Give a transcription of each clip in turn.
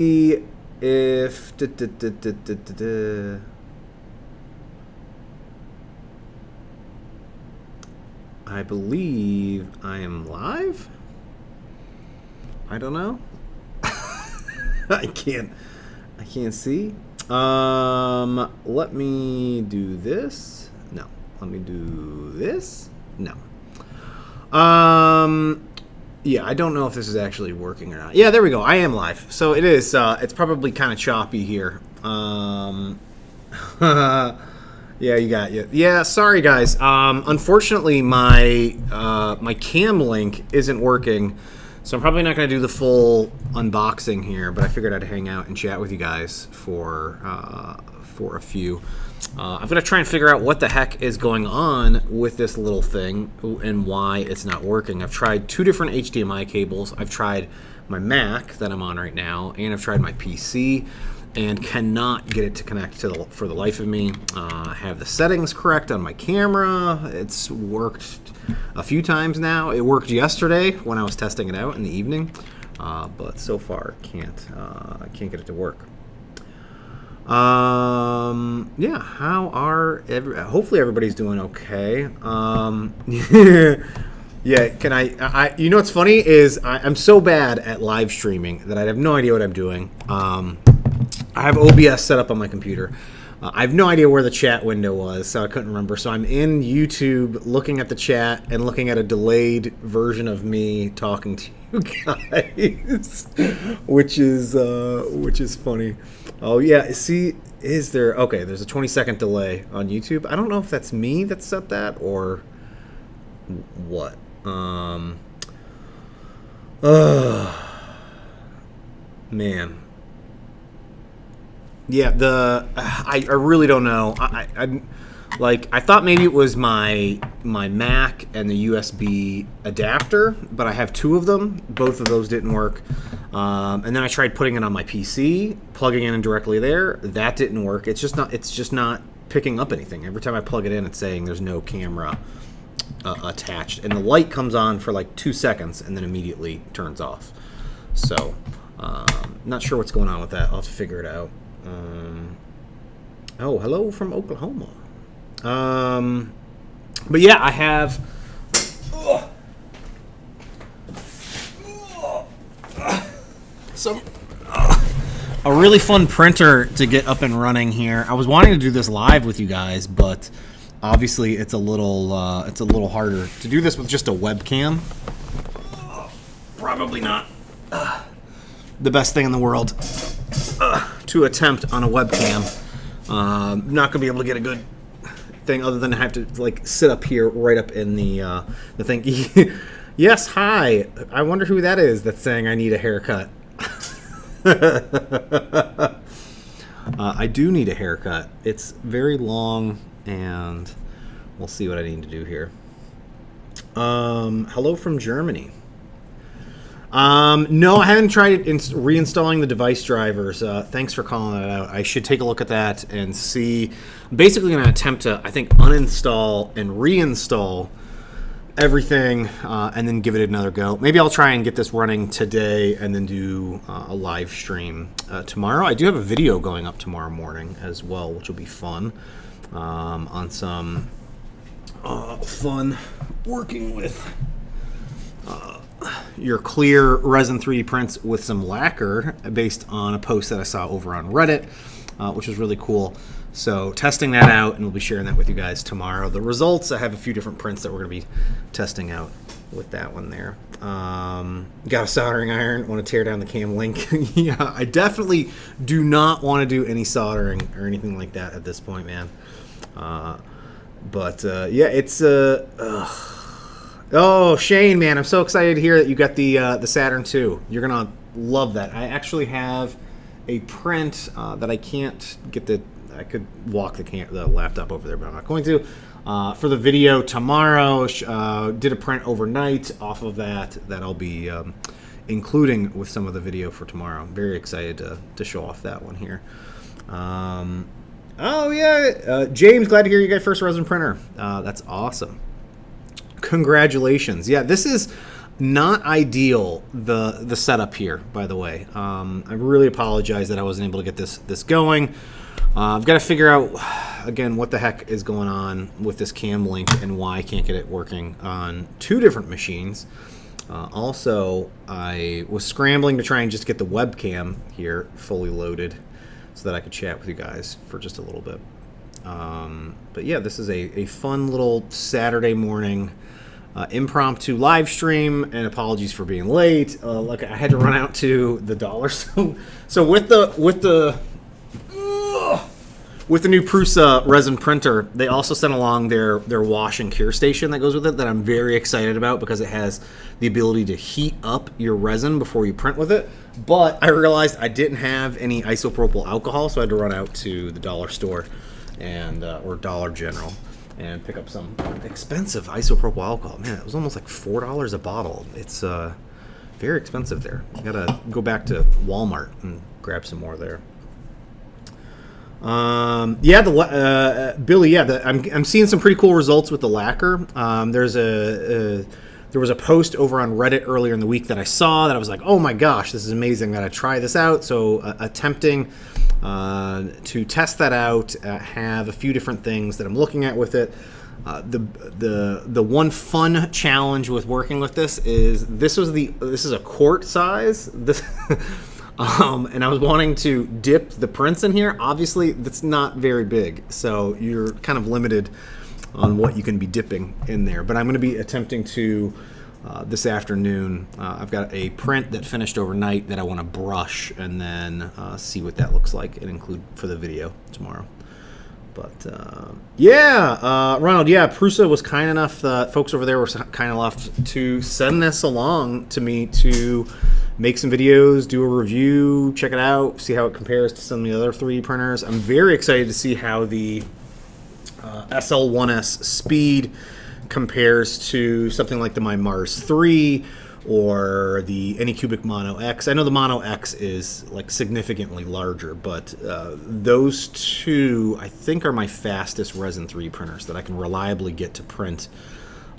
if I believe I am live. I don't know. I can't see. Let me do this. No. Let me do this. No. Yeah, I don't know if this is actually working or not. Yeah, there we go. I am live. So it is. It's probably kind of choppy here. Yeah, you got you. Yeah, sorry guys. Unfortunately, my my cam link isn't working, so I'm probably not going to do the full unboxing here. But I figured I'd hang out and chat with you guys for a few. I'm going to try and figure out what the heck is going on with this little thing and why it's not working. I've tried 2 different HDMI cables. I've tried my Mac that I'm on right now, and I've tried my PC, and cannot get it to connect to for the life of me. I have the settings correct on my camera. It's worked a few times now. It worked yesterday when I was testing it out in the evening, but so far I can't get it to work. Yeah, how are hopefully everybody's doing okay. Yeah, can I you know what's funny is I'm so bad at live streaming that I have no idea what I'm doing. I have OBS set up on my computer. I have no idea where the chat window was, so I couldn't remember. So I'm in YouTube looking at the chat and looking at a delayed version of me talking to you guys, which is funny. Oh yeah, see, is there? Okay, there's a 20-second delay on YouTube. I don't know if that's me that set that or what. Man. Yeah, I really don't know. I'm like, I thought maybe it was my Mac and the USB adapter, but I have 2 of them. Both of those didn't work. And then I tried putting it on my PC, plugging it in directly there. That didn't work. It's just not picking up anything. Every time I plug it in, it's saying there's no camera attached, and the light comes on for like 2 seconds and then immediately turns off. So, not sure what's going on with that. I'll have to figure it out. Oh, hello from Oklahoma. But yeah, I have a really fun printer to get up and running here. I was wanting to do this live with you guys, but obviously it's a little harder to do this with just a webcam. Probably not the best thing in the world to attempt on a webcam. Not gonna be able to get a good thing other than I have to like sit up here right up in the thing. Yes, hi. I wonder who that is that's saying I need a haircut. I do need a haircut. It's very long, and we'll see what I need to do here. Hello from Germany. No, I haven't tried reinstalling the device drivers. Thanks for calling that out. I should take a look at that and see. I'm basically going to attempt to, I think, uninstall and reinstall everything and then give it another go. Maybe I'll try and get this running today and then do a live stream tomorrow. I do have a video going up tomorrow morning as well, which will be fun, on some fun working with your clear resin 3D prints with some lacquer based on a post that I saw over on Reddit, which was really cool. So testing that out, and we'll be sharing that with you guys tomorrow. The results, I have a few different prints that we're going to be testing out with that one there. Got a soldering iron, want to tear down the cam link. Yeah, I definitely do not want to do any soldering or anything like that at this point, man. But yeah, it's oh, Shane, man, I'm so excited to hear that you got the Saturn II. You're gonna love that. I actually have a print that I can't get I could walk the laptop over there, but I'm not going to. For the video tomorrow, did a print overnight off of that I'll be including with some of the video for tomorrow. I'm very excited to show off that one here. Oh yeah, James, glad to hear you got first resin printer. That's awesome. Congratulations. Yeah, this is Not ideal, the setup here, by the way. I really apologize that I wasn't able to get this going. I've got to figure out, again, what the heck is going on with this cam link and why I can't get it working on 2 different machines. Also, I was scrambling to try and just get the webcam here fully loaded so that I could chat with you guys for just a little bit. But yeah, this is a fun little Saturday morning impromptu live stream, and apologies for being late. Like, I had to run out to the dollar store. So with the new Prusa resin printer, they also sent along their wash and cure station that goes with it that I'm very excited about because it has the ability to heat up your resin before you print with it. But I realized I didn't have any isopropyl alcohol, so I had to run out to the dollar store and or Dollar General and pick up some expensive isopropyl alcohol. Man, it was almost like $4 a bottle. It's very expensive there. I gotta go back to Walmart and grab some more there. Billy, I'm seeing some pretty cool results with the lacquer. There was a post over on Reddit earlier in the week that I saw that I was like, oh my gosh, this is amazing. I gotta try this out. So attempting to test that out, have a few different things that I'm looking at with it. The one fun challenge with working with this is this is a quart size. This. And I was wanting to dip the prints in here. Obviously, that's not very big, so you're kind of limited on what you can be dipping in there. But I'm going to be attempting to, this afternoon, I've got a print that finished overnight that I want to brush and then see what that looks like and include for the video tomorrow. But Ronald, Prusa was kind enough, folks over there were kind enough to send this along to me to make some videos, do a review, check it out, see how it compares to some of the other 3D printers. I'm very excited to see how the SL1S speed compares to something like the Mars 3 or the Anycubic Mono X. I know the Mono X is like significantly larger, but those 2 I think are my fastest resin 3D printers that I can reliably get to print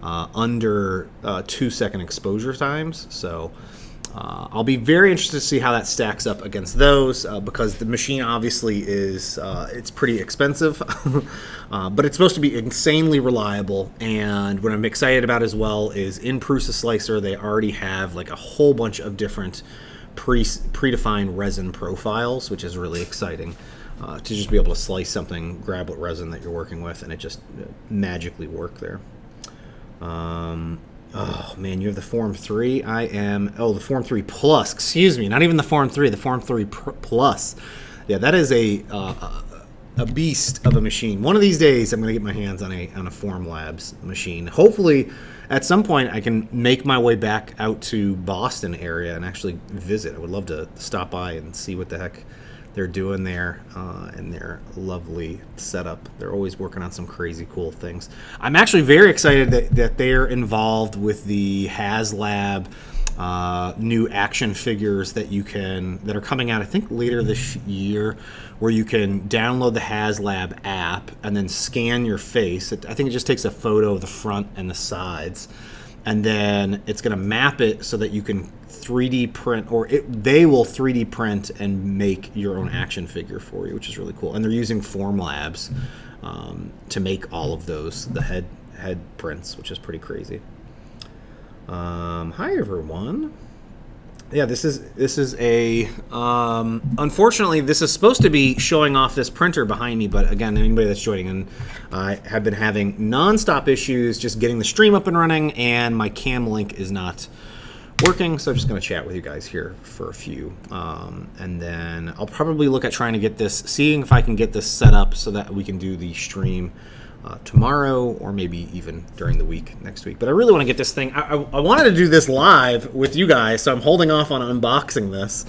under 2-second exposure times. So I'll be very interested to see how that stacks up against those because the machine obviously is it's pretty expensive, but it's supposed to be insanely reliable. And what I'm excited about as well is in Prusa Slicer they already have like a whole bunch of different predefined resin profiles, which is really exciting to just be able to slice something, grab what resin that you're working with, and it just magically work there. Oh man, you have the Form 3. The Form 3 Plus. Excuse me, not even the Form 3. The Form 3 Plus. Yeah, that is a beast of a machine. One of these days, I'm going to get my hands on a Form Labs machine. Hopefully, at some point, I can make my way back out to Boston area and actually visit. I would love to stop by and see what the heck they're doing there in their lovely setup. They're always working on some crazy cool things. I'm actually very excited that they're involved with the HasLab new action figures that are coming out I think later this year, where you can download the HasLab app and then scan your face. I think it just takes a photo of the front and the sides, and then it's going to map it so that you can 3D print, they will 3D print and make your own action figure for you, which is really cool. And they're using Formlabs to make all of those, the head prints, which is pretty crazy. Hi everyone. Yeah, this is a unfortunately this is supposed to be showing off this printer behind me, but again, anybody that's joining in, I have been having non-stop issues just getting the stream up and running, and my cam link is not working, so I'm just going to chat with you guys here for a few, and then I'll probably look at trying to get this, seeing if I can get this set up so that we can do the stream tomorrow, or maybe even during the week next week. But I really want to get this thing. I wanted to do this live with you guys, so I'm holding off on unboxing this,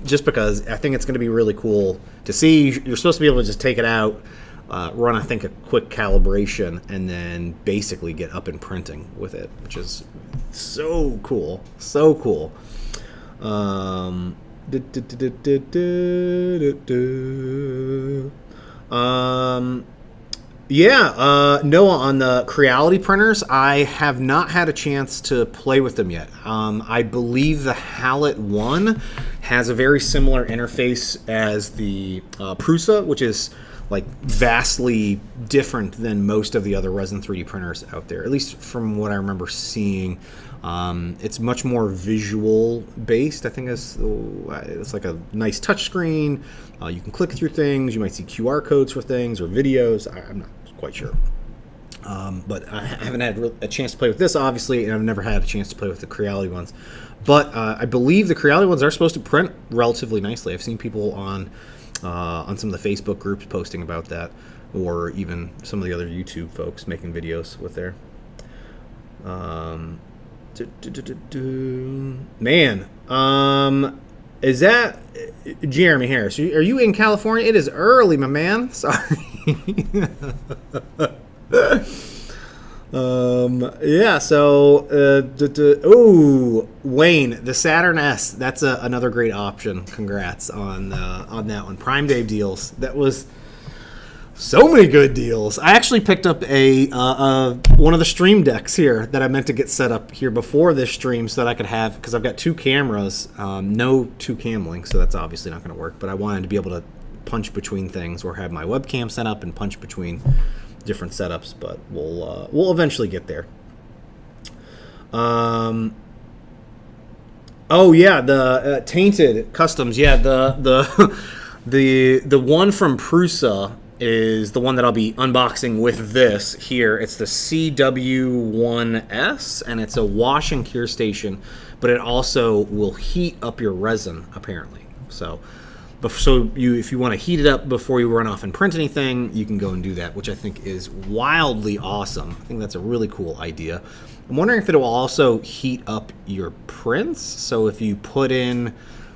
just because I think it's going to be really cool to see. You're supposed to be able to just take it out, run, I think, a quick calibration, and then basically get up and printing with it, which is so cool. So cool. Yeah, Noah, on the Creality printers, I have not had a chance to play with them yet. I believe the Hallett 1 has a very similar interface as the Prusa, which is like vastly different than most of the other Resin 3D printers out there, at least from what I remember seeing. It's much more visual based. I think it's like a nice touch screen. You can click through things. You might see QR codes for things or videos. I'm not quite sure. But I haven't had a chance to play with this, obviously, and I've never had a chance to play with the Creality ones. But I believe the Creality ones are supposed to print relatively nicely. I've seen people on some of the Facebook groups posting about that, or even some of the other YouTube folks making videos with their. Man, is that Jeremy Harris? Are you in California? It is early, my man. Sorry. Yeah. So, oh, Wayne, the Saturn S. That's another great option. Congrats on that one. Prime Day deals. That was. So many good deals. I actually picked up one of the stream decks here that I meant to get set up here before this stream so that I could have, because I've got two cameras, no two cam links, so that's obviously not going to work, but I wanted to be able to punch between things or have my webcam set up and punch between different setups, but we'll eventually get there. Oh yeah, the Tainted Customs. Yeah, the one from Prusa is the one that I'll be unboxing with this here. It's the SL1S, and it's a wash and cure station, but it also will heat up your resin, apparently. So if you want to heat it up before you run off and print anything, you can go and do that, which I think is wildly awesome. I think that's a really cool idea. I'm wondering if it will also heat up your prints. So if you put in,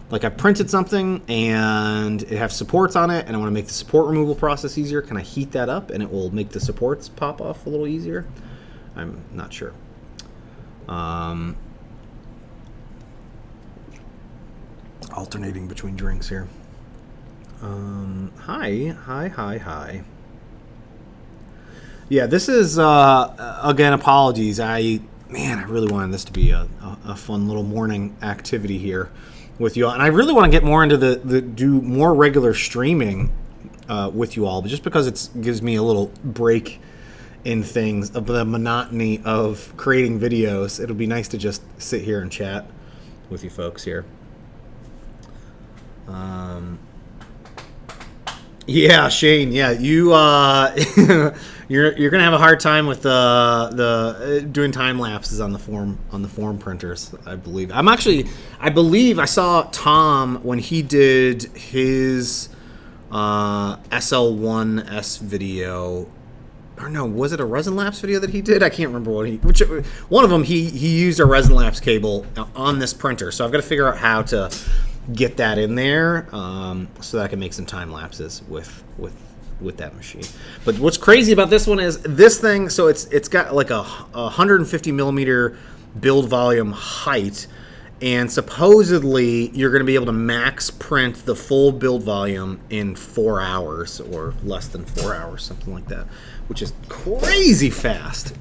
like, I've printed something and it has supports on it and I want to make the support removal process easier, can I heat that up and it will make the supports pop off a little easier? I'm not sure. Alternating between drinks here. Hi. Yeah, this is, again, apologies. I really wanted this to be a fun little morning activity here with you all, and I really want to get more into do more regular streaming with you all, but just because it gives me a little break in things of the monotony of creating videos, it'll be nice to just sit here and chat with you folks here. Yeah, Shane. Yeah, you you're gonna have a hard time with the doing time lapses on the form printers. I believe. I believe I saw Tom when he did his SL1S video. Or no, was it a Resin Lapse video that he did? I can't remember which one of them. He used a Resin Lapse cable on this printer, so I've got to figure out how to get that in there so that I can make some time lapses with that machine. But what's crazy about this one is this thing, so it's got like a 150 millimeter build volume height, and supposedly you're going to be able to max print the full build volume in 4 hours or less than 4 hours, something like that, which is crazy fast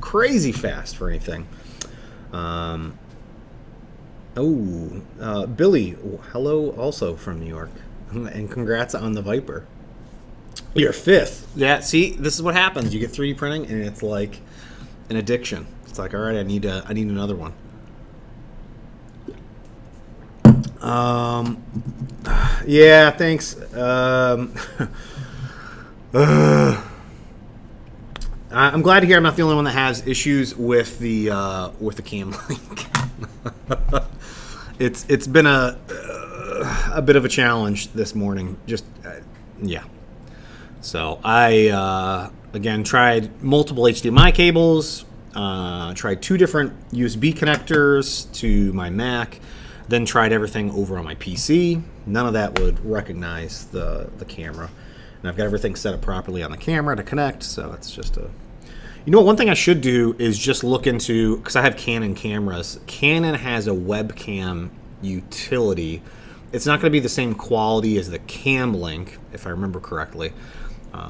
for anything. Billy, hello, also from New York, and congrats on the Viper. You're fifth. Yeah, see, this is what happens. You get 3D printing, and it's like an addiction. It's like, all right, I need another one. Yeah, thanks. I'm glad to hear I'm not the only one that has issues with the cam link. It's been a bit of a challenge this morning. Yeah. So I again tried multiple HDMI cables. Tried 2 different USB connectors to my Mac. Then tried everything over on my PC. None of that would recognize the camera. And I've got everything set up properly on the camera to connect. So it's just a. You know what, one thing I should do is just look into, because I have Canon cameras. Canon has a webcam utility. It's not going to be the same quality as the Cam Link, if I remember correctly.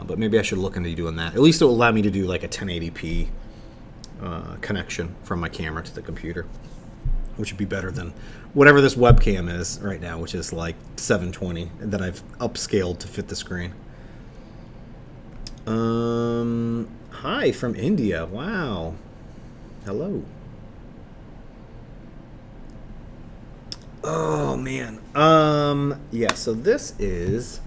But maybe I should look into doing that. At least it will allow me to do like a 1080p connection from my camera to the computer, which would be better than whatever this webcam is right now, which is like 720, and then I've upscaled to fit the screen. Hi from India. Wow. Hello. Oh man. Yeah, so this is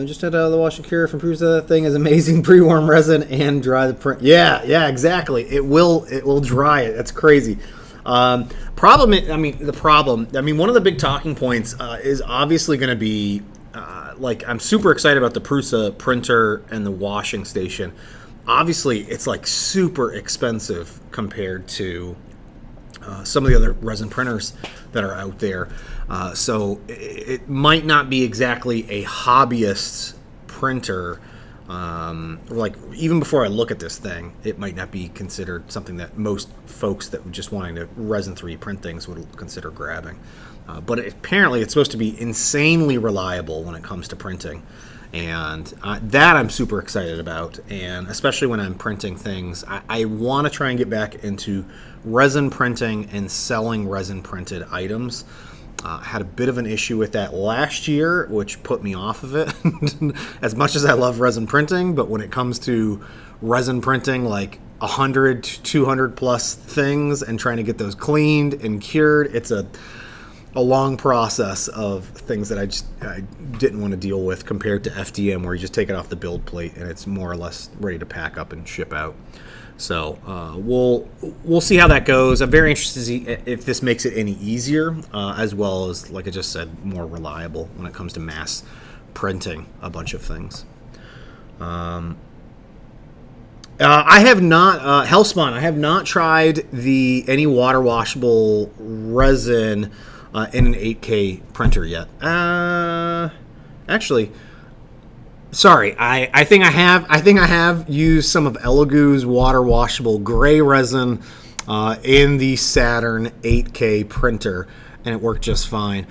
just had the wash and cure from Prusa. That thing is amazing. Pre-warm resin and dry the print. Yeah, exactly. It will dry it. That's crazy. One of the big talking points is obviously going to be like, I'm super excited about the Prusa printer and the washing station. Obviously, it's like super expensive compared to some of the other resin printers that are out there. So it might not be exactly a hobbyist printer. Like, even before I look at this thing, it might not be considered something that most folks that were just wanting to resin 3D print things would consider grabbing. But apparently it's supposed to be insanely reliable when it comes to printing. And that I'm super excited about. And especially when I'm printing things, I want to try and get back into resin printing and selling resin printed items. Had a bit of an issue with that last year, which put me off of it. As much as I love resin printing, but when it comes to resin printing like 100 to 200 plus things and trying to get those cleaned and cured, it's a long process of things that I didn't want to deal with, compared to FDM, where you just take it off the build plate and it's more or less ready to pack up and ship out. So we'll see how that goes. I'm very interested to see if this makes it any easier, as well as, like I just said, more reliable when it comes to mass printing a bunch of things. I have not Hellspawn. I have not tried any water washable resin in an 8K printer yet. Actually, sorry, I think I have used some of Elegoo's water washable gray resin in the Saturn 8K printer, and it worked just fine.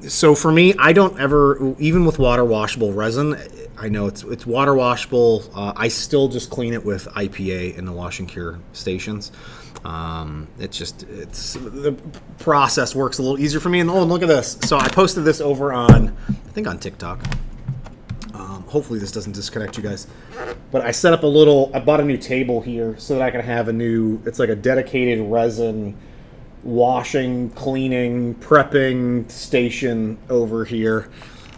So for me, I don't ever, even with water washable resin, I know it's water washable. I still just clean it with IPA in the wash and cure stations. The process works a little easier for me. And look at this. So I posted this over on, I think on TikTok. Hopefully this doesn't disconnect you guys. But I set up I bought a new table here so that I can have it's like a dedicated resin washing, cleaning, prepping station over here.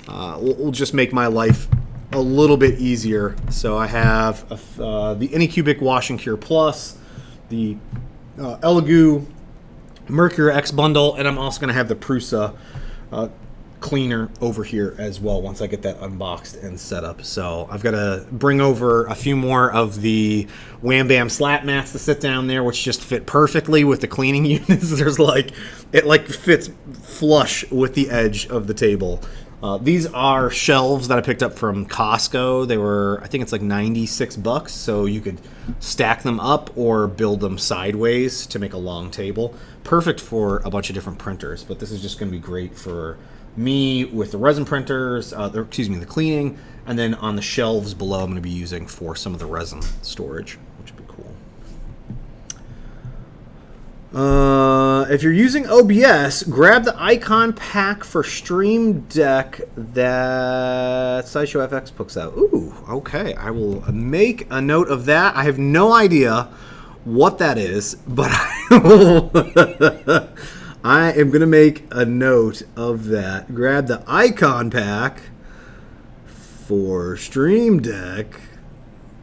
Will just make my life a little bit easier. So I have the Anycubic Wash and Cure Plus, the Elegoo Mercury X bundle, and I'm also going to have the Prusa cleaner over here as well once I get that unboxed and set up. So I've got to bring over a few more of the Wham Bam slap mats to sit down there, which just fit perfectly with the cleaning units. It fits flush with the edge of the table. These are shelves that I picked up from Costco. They were, I think it's like $96, so you could stack them up or build them sideways to make a long table. Perfect for a bunch of different printers, but this is just going to be great for me with the resin printers, the cleaning, and then on the shelves below I'm going to be using for some of the resin storage, which would be cool. If you're using OBS, grab the icon pack for Stream Deck that Sideshow FX puts out. Ooh, okay. I will make a note of that. I have no idea what that is, but I am going to make a note of that. Grab the icon pack for Stream Deck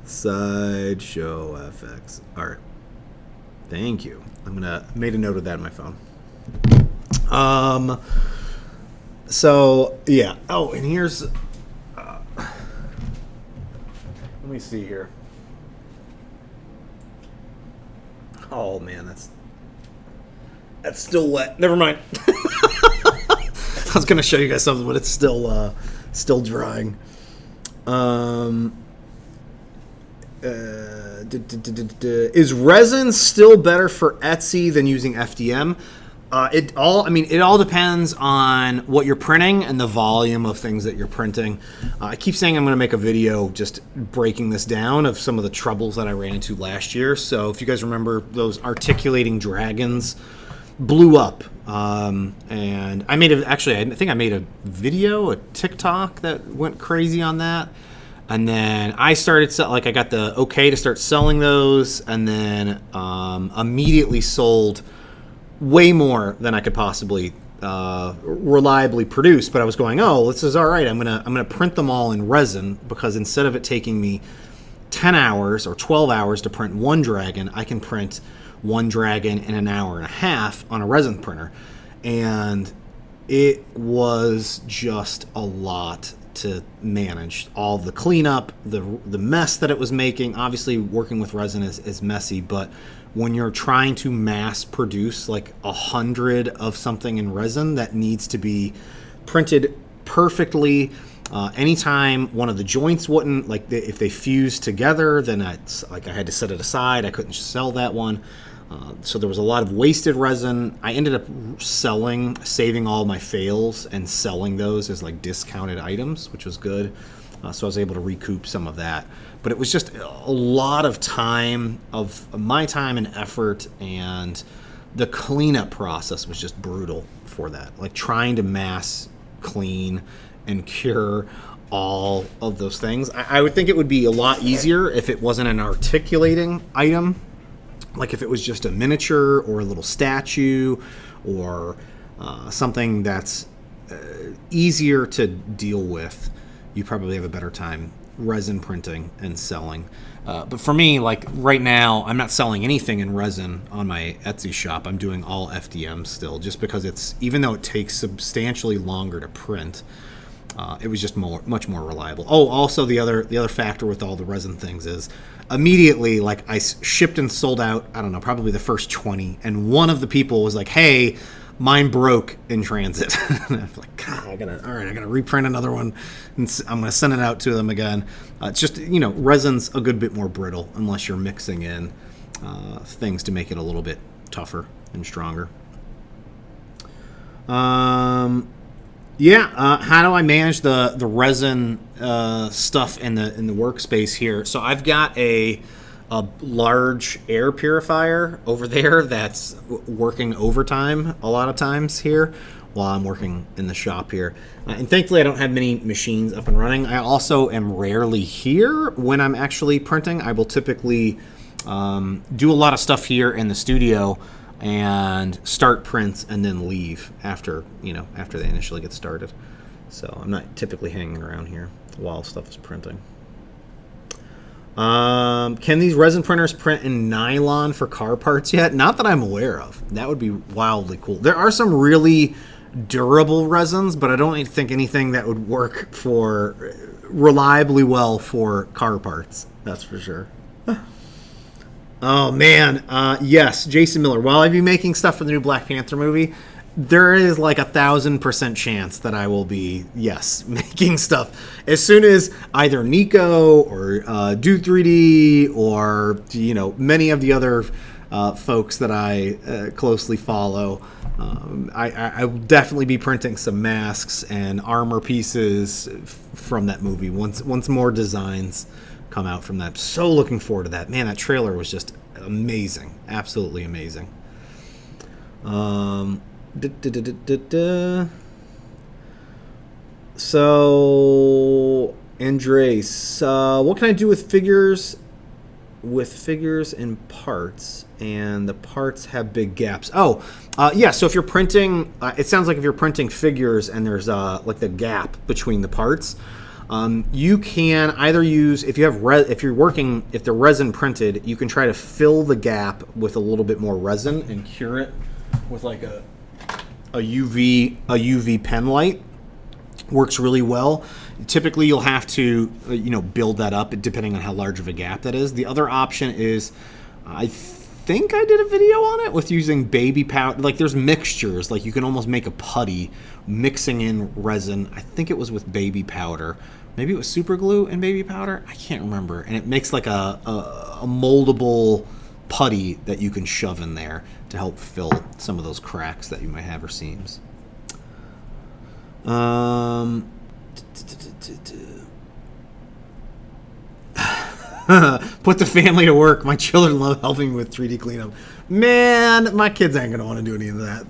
Sideshow FX. All right. Thank you. I'm gonna made a note of that in my phone. So yeah. Oh, and here's. Let me see here. Oh man, that's still wet. Never mind. I was gonna show you guys something, but it's still drying. Is resin still better for Etsy than using FDM? It all depends on what you're printing and the volume of things that you're printing. I keep saying I'm going to make a video just breaking this down of some of the troubles that I ran into last year. So if you guys remember, those articulating dragons blew up. And I think I made a video, a TikTok that went crazy on that. And then I started, I got the okay to start selling those, and then immediately sold way more than I could possibly reliably produce. But I was going, oh, this is all right. I'm gonna print them all in resin, because instead of it taking me 10 hours or 12 hours to print one dragon, I can print one dragon in an hour and a half on a resin printer. And it was just a lot to manage. All the cleanup, the mess that it was making. Obviously, working with resin is messy, but when you're trying to mass produce like 100 of something in resin that needs to be printed perfectly, anytime one of the joints wouldn't, if they fused together, then I had to set it aside. I couldn't sell that one. So there was a lot of wasted resin. I ended up saving all my fails and selling those as discounted items, which was good. So I was able to recoup some of that. But it was just a lot of time, of my time and effort, and the cleanup process was just brutal for that. Trying to mass clean and cure all of those things. I would think it would be a lot easier if it wasn't an articulating item. If it was just a miniature or a little statue or something that's easier to deal with, you probably have a better time resin printing and selling. But for me, right now, I'm not selling anything in resin on my Etsy shop. I'm doing all FDM still, just because even though it takes substantially longer to print, it was just much more reliable. Oh, also the other factor with all the resin things is immediately, I shipped and sold out, I don't know, probably the first 20, and one of the people was like, hey, mine broke in transit. And I'm like, God, I gotta reprint another one, and I'm gonna send it out to them again. It's just, resin's a good bit more brittle unless you're mixing in things to make it a little bit tougher and stronger. How do I manage the resin stuff in the workspace here? So I've got a large air purifier over there that's working overtime a lot of times here while I'm working in the shop here. And thankfully I don't have many machines up and running. I also am rarely here when I'm actually printing. I will typically do a lot of stuff here in the studio and start prints and then leave after they initially get started. So I'm not typically hanging around here while stuff is printing. Can these resin printers print in nylon for car parts yet? Not that I'm aware of. That would be wildly cool. There are some really durable resins, but I don't think anything that would work for reliably well for car parts. That's for sure. Oh man, yes, Jason Miller. While I've been making stuff for the new Black Panther movie, there is 1,000% chance that I will be, making stuff as soon as either Nico or Do 3D or many of the other folks that I closely follow. I will definitely be printing some masks and armor pieces from that movie once more designs come out from that. So looking forward to that. Man, that trailer was just amazing. Absolutely amazing. So, Andres, what can I do with figures and parts, and the parts have big gaps? So if you're printing, it sounds like if you're printing figures and there's the gap between the parts, you can either use, if they're resin printed, you can try to fill the gap with a little bit more resin and cure it with a UV pen light. Works really well. Typically you'll have to build that up depending on how large of a gap that is. The other option is, I think I did a video on it with using baby powder. There's mixtures, you can almost make a putty mixing in resin. I think it was with baby powder. Maybe it was super glue and baby powder. I can't remember. And it makes a moldable putty that you can shove in there to help fill some of those cracks that you might have or seams. Put the family to work. My children love helping me with 3D cleanup. Man, my kids ain't gonna want to do any of that.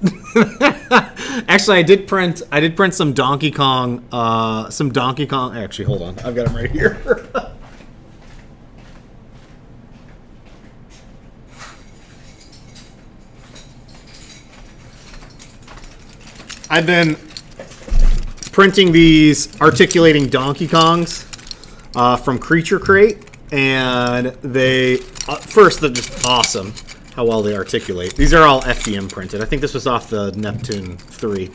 Actually, I did print some Donkey Kong. Actually, hold on, I've got them right here. I've been printing these articulating Donkey Kongs from Creature Crate, and they first, they're just awesome how well they articulate. These are all FDM printed. I think this was off the Neptune 3,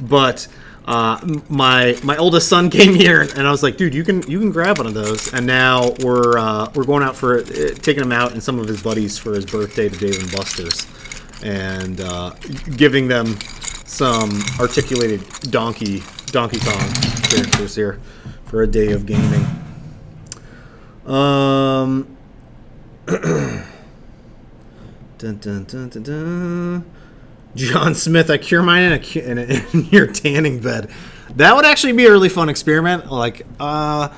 but my oldest son came here, and I was like, dude, you can grab one of those. And now we're going out for taking him out and some of his buddies for his birthday to Dave and Buster's, and giving them some articulated Donkey Kong characters here for a day of gaming. Dun, dun, dun, dun, dun. John Smith, I cure mine in your tanning bed. That would actually be a really fun experiment. Like, why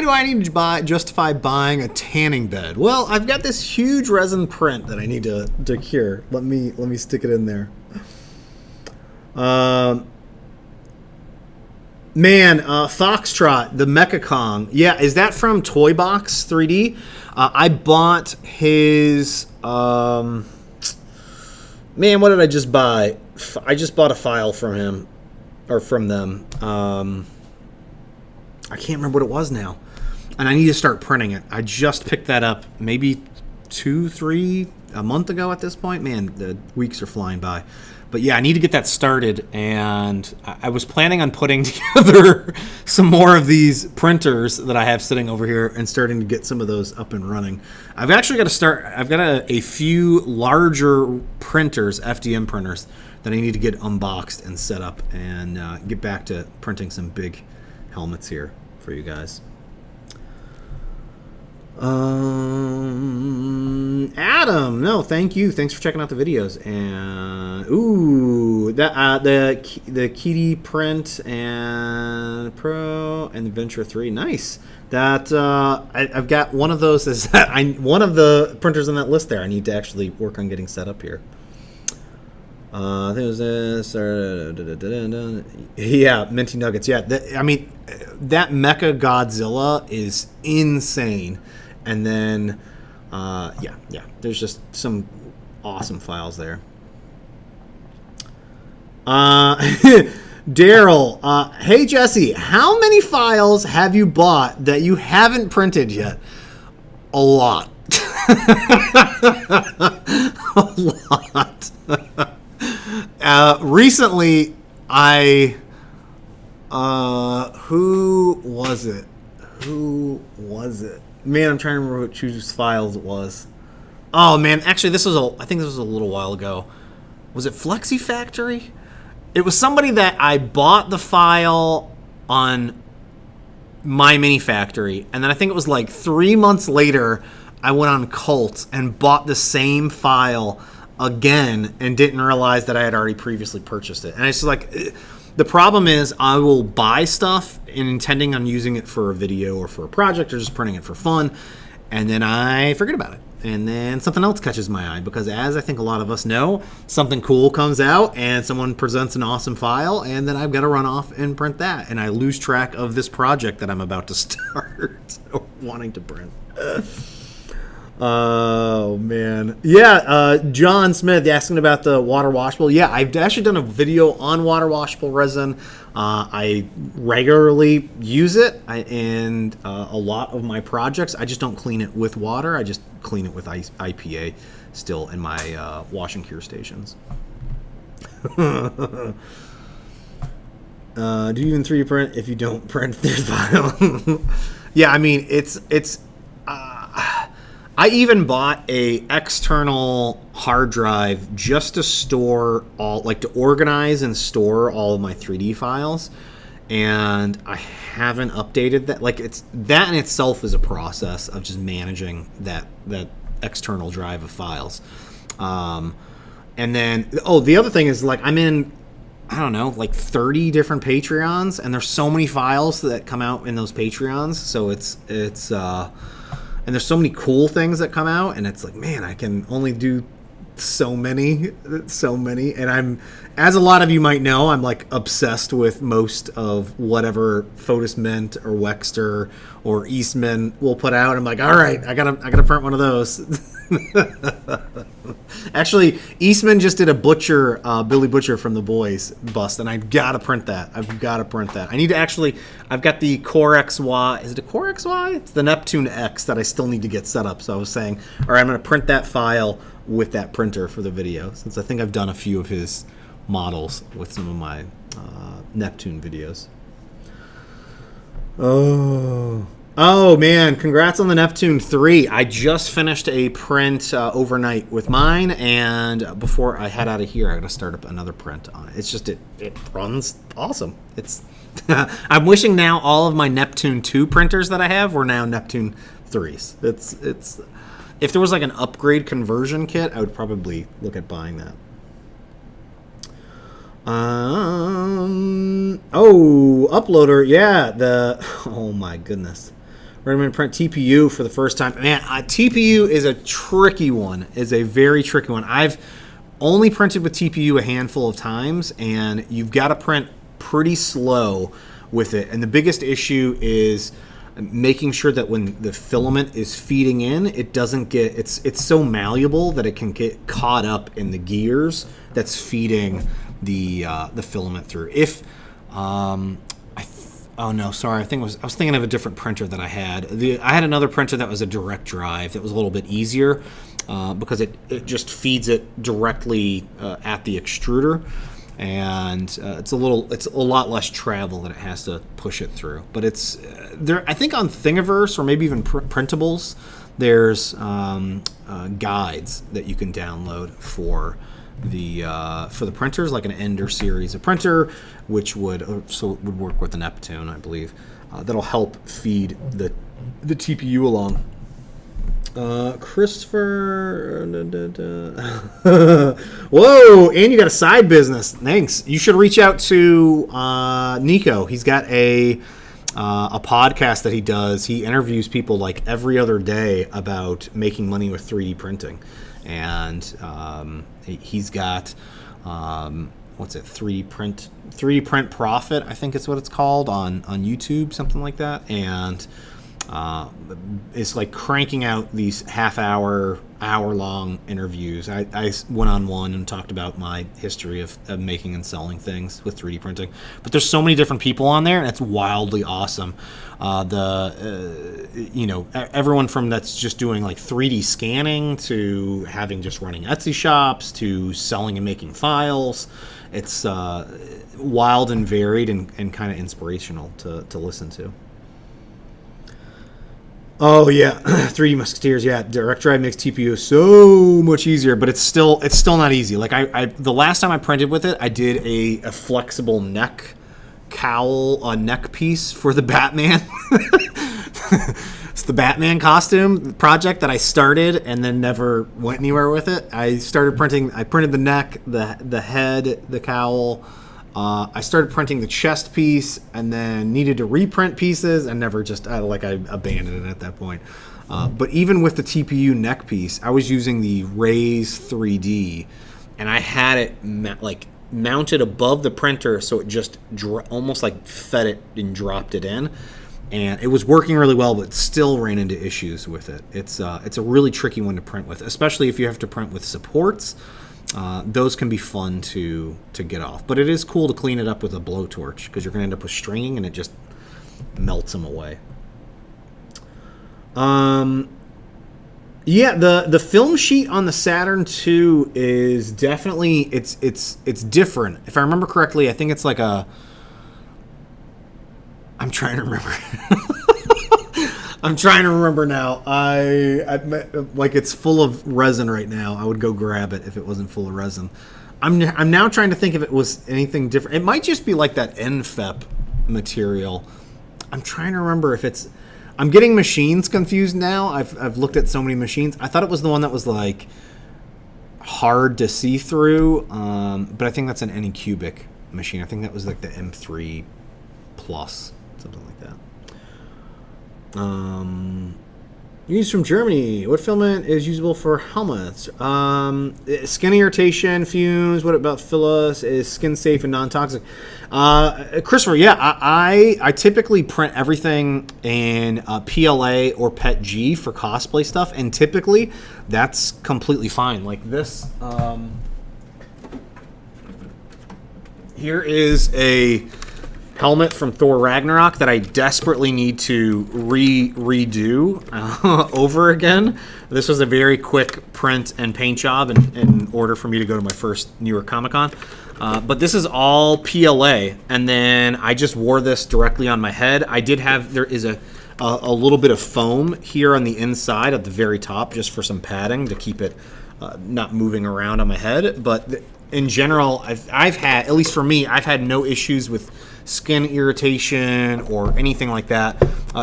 do I need to justify buying a tanning bed? Well, I've got this huge resin print that I need to cure. Let me stick it in there. Foxtrot, the Mecha Kong. Yeah, is that from Toy Box 3D? I bought his. Man, what did I just buy? I just bought a file from him, or from them. I can't remember what it was now, and I need to start printing it. I just picked that up maybe 2-3 a month ago at this point. Man, the weeks are flying by. But yeah, I need to get that started, and I was planning on putting together some more of these printers that I have sitting over here and starting to get some of those up and running. I've actually got to start. I've got a few larger printers, FDM printers, that I need to get unboxed and set up and get back to printing some big helmets here for you guys. Adam, no, thank you. Thanks for checking out the videos. And the Kitty print and Pro and the Venture 3, nice. That I've got one of those. One of the printers on that list there. I need to actually work on getting set up here. I think it was this. Yeah, Minty Nuggets. Yeah, that Mecha Godzilla is insane. And then, yeah, there's just some awesome files there. Daryl, hey Jesse, how many files have you bought that you haven't printed yet? A lot. A lot. Recently, who was it? Man, I'm trying to remember whose files it was. Oh man, actually, I think this was a little while ago. Was it Flexi Factory? It was somebody that I bought the file on My Mini Factory, and then I think it was like 3 months later, I went on Cult and bought the same file again and didn't realize that I had already previously purchased it. And it's just like, the problem is I will buy stuff intending on using it for a video or for a project or just printing it for fun, and then I forget about it. And then something else catches my eye, because as I think a lot of us know, something cool comes out and someone presents an awesome file, and then I've got to run off and print that, and I lose track of this project that I'm about to start wanting to print. Oh man, yeah. John Smith asking about the water washable. Yeah, I've actually done a video on water washable resin. I regularly use it and a lot of my projects. I just don't clean it with water. I just clean it with IPA still in my wash and cure stations. Do you even 3D print if you don't print this file? Yeah, I mean it's. I even bought a external hard drive just to store to organize and store all of my 3D files, and I haven't updated that. Like, that in itself is a process of just managing that external drive of files. And then, the other thing is, like, I'm in, I don't know, like 30 different Patreons, and there's so many files that come out in those Patreons. So it's and there's so many cool things that come out, and it's like, man, I can only do so many. And I'm, as a lot of you might know, I'm like obsessed with most of whatever Fotis Mint or Wexter or Eastman will put out. I'm like, all right, I gotta print one of those. Actually, Eastman just did a Butcher, Billy Butcher from The Boys bust, and I've got to print that. I need to actually, I've got the Core XY. Is it a Core XY? It's the Neptune X that I still need to get set up. So I was saying, all right, I'm going to print that file with that printer for the video, since I think I've done a few of his models with some of my Neptune videos. Oh man, congrats on the Neptune 3. I just finished a print overnight with mine, and before I head out of here, I gotta start up another print on it. It's just, it runs awesome. It's I'm wishing now all of my Neptune 2 printers that I have were now Neptune 3s. It's if there was like an upgrade conversion kit, I would probably look at buying that. Uploader, yeah, oh my goodness. We're going to print TPU for the first time. Man, TPU is a tricky one. Is a very tricky one. I've only printed with TPU a handful of times, and you've got to print pretty slow with it. And the biggest issue is making sure that when the filament is feeding in, it doesn't get, it's so malleable that it can get caught up in the gears that's feeding the filament through. Oh no, sorry. I was thinking of a different printer that I had. I had another printer that was a direct drive that was a little bit easier because it just feeds it directly at the extruder, and it's a lot less travel that it has to push it through. But it's there. I think on Thingiverse or maybe even Printables, there's guides that you can download for the printers, like an Ender series of printer, which would work with the Neptune, I believe. That'll help feed the TPU along. Christopher, whoa! And you got a side business. Thanks. You should reach out to Nico. He's got a podcast that he does. He interviews people like every other day about making money with 3D printing. And he's got 3D Print Profit, I think it's what it's called on YouTube, something like that. And it's like cranking out these hour-long interviews. I went on one and talked about my history of making and selling things with 3D printing. But there's so many different people on there, and it's wildly awesome. Everyone from that's just doing like 3D scanning to having just running Etsy shops to selling and making files. It's wild and varied and kind of inspirational to listen to. Oh yeah, 3D Musketeers. Yeah, direct drive makes TPU so much easier, but it's still not easy. Like the last time I printed with it, I did a flexible neck cowl, a neck piece for the Batman. It's the Batman costume project that I started and then never went anywhere with it. I printed the neck, the head, the cowl. I started printing the chest piece and then needed to reprint pieces and never I abandoned it at that point. But even with the TPU neck piece, I was using the Raise 3D, and I had it mounted above the printer, so it just almost like fed it and dropped it in. And it was working really well, but still ran into issues with it. It's a really tricky one to print with, especially if you have to print with supports. Those can be fun to get off, but it is cool to clean it up with a blowtorch because you're going to end up with stringing and it just melts them away. Yeah, the film sheet on the Saturn II is definitely it's different. If I remember correctly, I think it's like I'm trying to remember. I'm trying to remember now. It's full of resin right now. I would go grab it if it wasn't full of resin. I'm now trying to think if it was anything different. It might just be like that NFEP material. I'm trying to remember if it's. I'm getting machines confused now. I've looked at so many machines. I thought it was the one that was like hard to see through, but I think that's an Anycubic machine. I think that was like the M3 Plus, something like that. Used from Germany. What filament is usable for helmets? Skin irritation, fumes. What about Phyllis? Is skin safe and non-toxic? Christopher, yeah, I typically print everything in PLA or PETG for cosplay stuff, and typically that's completely fine. Like this, here is a helmet from Thor Ragnarok that I desperately need to redo over again. This was a very quick print and paint job in order for me to go to my first New York Comic Con. But this is all PLA, and then I just wore this directly on my head. There is a little bit of foam here on the inside at the very top, just for some padding to keep it not moving around on my head. But in general, I've had, at least for me, I've had no issues with skin irritation or anything like that.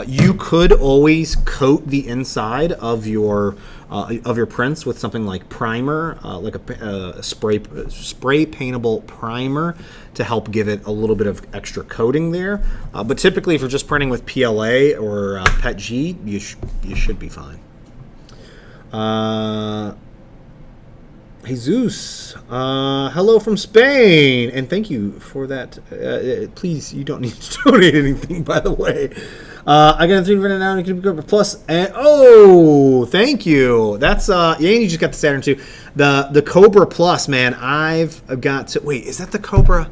You could always coat the inside of your prints with something like primer, like a spray paintable primer to help give it a little bit of extra coating there. But typically, if you're just printing with PLA or PETG, you should be fine. Jesus, hello from Spain, and thank you for that. Please, you don't need to donate anything, by the way. I got a 3 right now, and you can plus, and oh, thank you. That's yeah, and you just got the Saturn II. The Cobra Plus, man. I've got to wait. Is that the Cobra?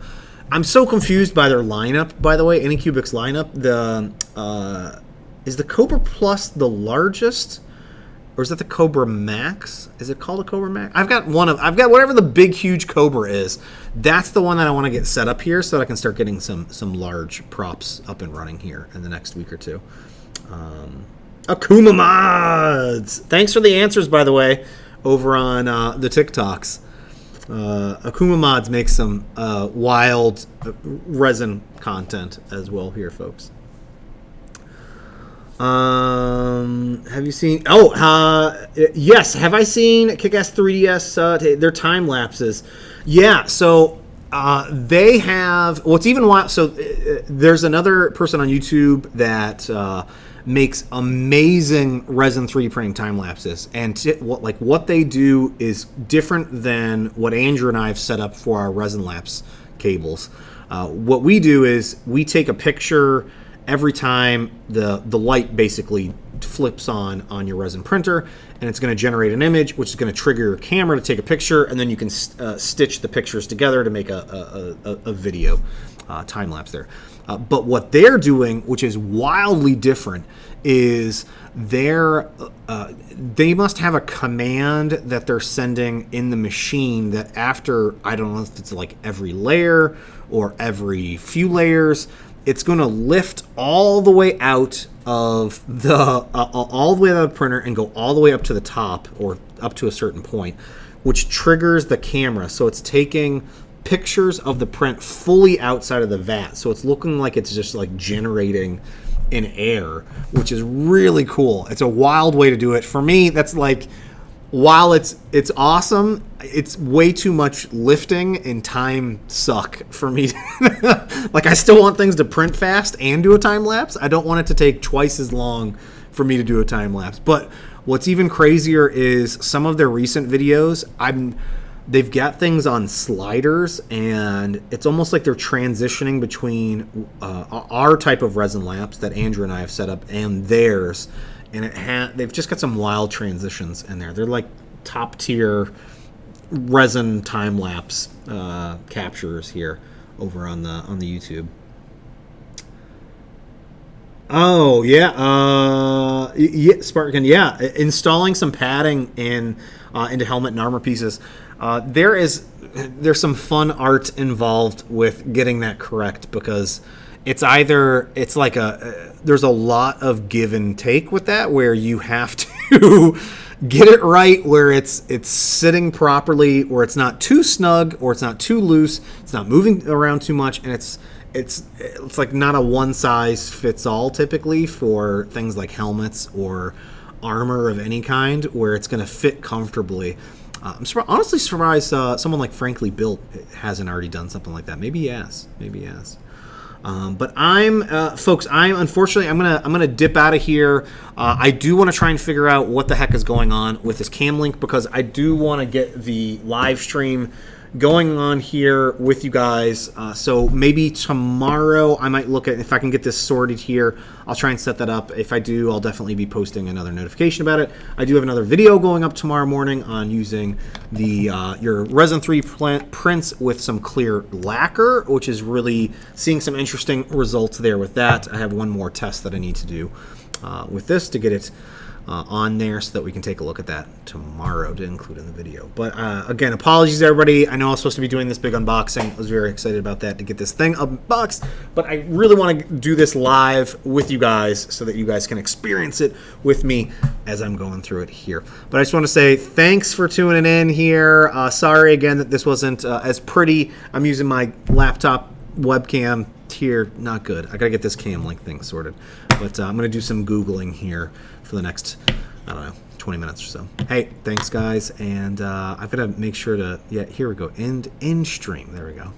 I'm so confused by their lineup. By the way, Anycubic's lineup. Is the Cobra Plus the largest? Or is that the Cobra Max? Is it called a Cobra Max? I've got whatever the big, huge Cobra is. That's the one that I want to get set up here so that I can start getting some large props up and running here in the next week or two. Akuma Mods! Thanks for the answers, by the way, over on the TikToks. Akuma Mods makes some wild resin content as well here, folks. Have you seen? Yes. Have I seen Kick-Ass 3DS? Their time lapses. Yeah. So they have. What's even wild? So there's another person on YouTube that makes amazing resin 3D printing time lapses, and what they do is different than what Andrew and I have set up for our resin lapse cables. What we do is we take a picture every time the light basically flips on your resin printer, and it's going to generate an image, which is going to trigger your camera to take a picture, and then you can stitch the pictures together to make a video time lapse there. But what they're doing, which is wildly different, is they must have a command that they're sending in the machine that after, I don't know if it's like every layer or every few layers, it's going to lift all the way out of all the way out of the printer and go all the way up to the top or up to a certain point, which triggers the camera. So it's taking pictures of the print fully outside of the vat. So it's looking like it's just like generating in air, which is really cool. It's a wild way to do it. For me, that's like, while it's awesome, it's way too much lifting and time suck for me. Like, I still want things to print fast and do a time lapse. I don't want it to take twice as long for me to do a time lapse. But what's even crazier is some of their recent videos, they've got things on sliders, and it's almost like they're transitioning between our type of resin lapse that Andrew and I have set up and theirs. And they've just got some wild transitions in there. They're like top tier resin time lapse captures here over on the YouTube. Oh yeah, Spartan. Yeah, installing some padding into helmet and armor pieces. There's some fun art involved with getting that correct, because there's a lot of give and take with that, where you have to get it right, where it's sitting properly, where it's not too snug or it's not too loose, it's not moving around too much, and it's like not a one size fits all typically for things like helmets or armor of any kind where it's going to fit comfortably. I'm honestly surprised someone like Frankly Built hasn't already done something like that. Maybe he has. But folks, unfortunately, I'm gonna dip out of here. I do want to try and figure out what the heck is going on with this cam link because I do want to get the live stream going on here with you guys. So maybe tomorrow I might look at if I can get this sorted here. I'll try and set that up. If I do, I'll definitely be posting another notification about it. I do have another video going up tomorrow morning on using the your Resin 3 prints with some clear lacquer, which is really seeing some interesting results there with that. I have one more test that I need to do with this to get it on there so that we can take a look at that tomorrow to include in the video. But again, apologies everybody. I know I was supposed to be doing this big unboxing. I was very excited about that to get this thing unboxed, but I really want to do this live with you guys so that you guys can experience it with me as I'm going through it here. But I just want to say thanks for tuning in here. Sorry again that this wasn't as pretty. I'm using my laptop webcam here. Not good. I gotta get this cam link thing sorted. But I'm gonna do some Googling here for the next, I don't know, 20 minutes or so. Hey, thanks guys, and I've got to make sure to, yeah, here we go, end stream. There we go.